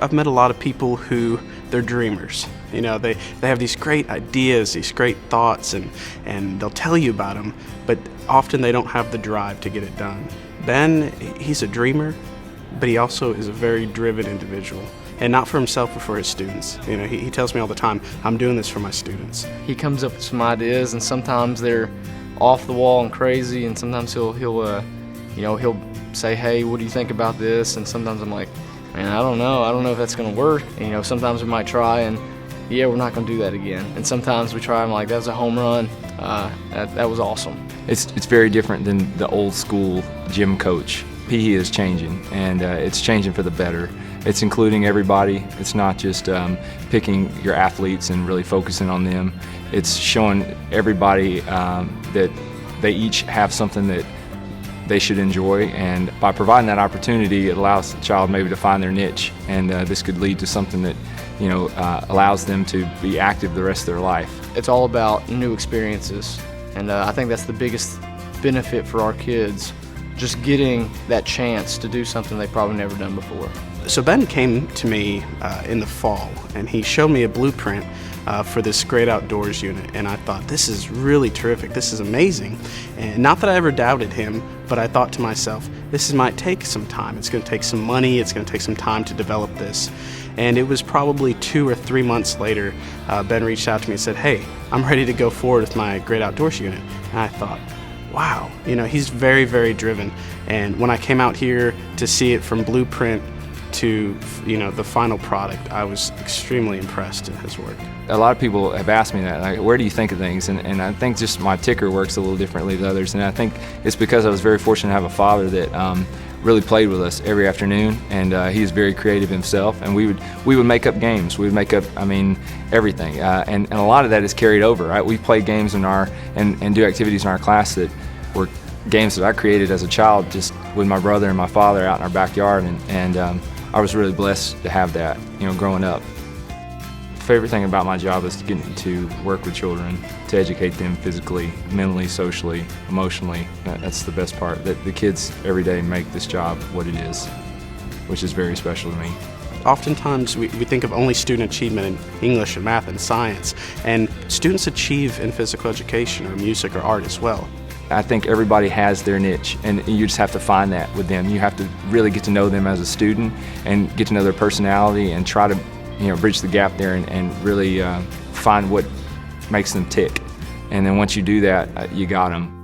I've met a lot of people who they're dreamers. You know, they have these great ideas, these great thoughts, and they'll tell you about them, but often they don't have the drive to get it done. Ben, he's a dreamer, but he also is a very driven individual. And not for himself, but for his students. You know, he tells me all the time, I'm doing this for my students. He comes up with some ideas, and sometimes they're off the wall and crazy, and sometimes he'll say, hey, what do you think about this? And sometimes I'm like, man, I don't know if that's gonna work. And, you know, sometimes we might try and, yeah, we're not gonna do that again. And sometimes we try and like, that was a home run, that was awesome. It's very different than the old school gym coach. PE is changing, and it's changing for the better. It's including everybody. It's not just picking your athletes and really focusing on them. It's showing everybody that they each have something that they should enjoy, and by providing that opportunity, it allows the child maybe to find their niche, and this could lead to something that, you know, allows them to be active the rest of their life. It's all about new experiences, and I think that's the biggest benefit for our kids, just getting that chance to do something they've probably never done before. So Ben came to me in the fall, and he showed me a blueprint for this Great Outdoors unit, and I thought, this is really terrific, this is amazing. And not that I ever doubted him, but I thought to myself, this might take some time, it's going to take some money, it's going to take some time to develop this. And it was probably 2 or 3 months later, Ben reached out to me and said, hey, I'm ready to go forward with my Great Outdoors unit. And I thought, wow, you know, he's very, very driven. And when I came out here to see it from blueprint to, you know, the final product, I was extremely impressed in his work. A lot of people have asked me that, like, where do you think of things? And I think just my ticker works a little differently than others, and I think it's because I was very fortunate to have a father that really played with us every afternoon, and he was very creative himself, and we would make up games. We would make up, I mean, everything, and a lot of that is carried over, right? We play games in our, and do activities in our class that were games that I created as a child, just with my brother and my father out in our backyard, and I was really blessed to have that, you know, growing up. The favorite thing about my job is getting to work with children, to educate them physically, mentally, socially, emotionally. That's the best part, that the kids every day make this job what it is, which is very special to me. Oftentimes we think of only student achievement in English and math and science, and students achieve in physical education or music or art as well. I think everybody has their niche, and you just have to find that with them. You have to really get to know them as a student and get to know their personality and try to, you know, bridge the gap there and really find what makes them tick. And then once you do that, you got them.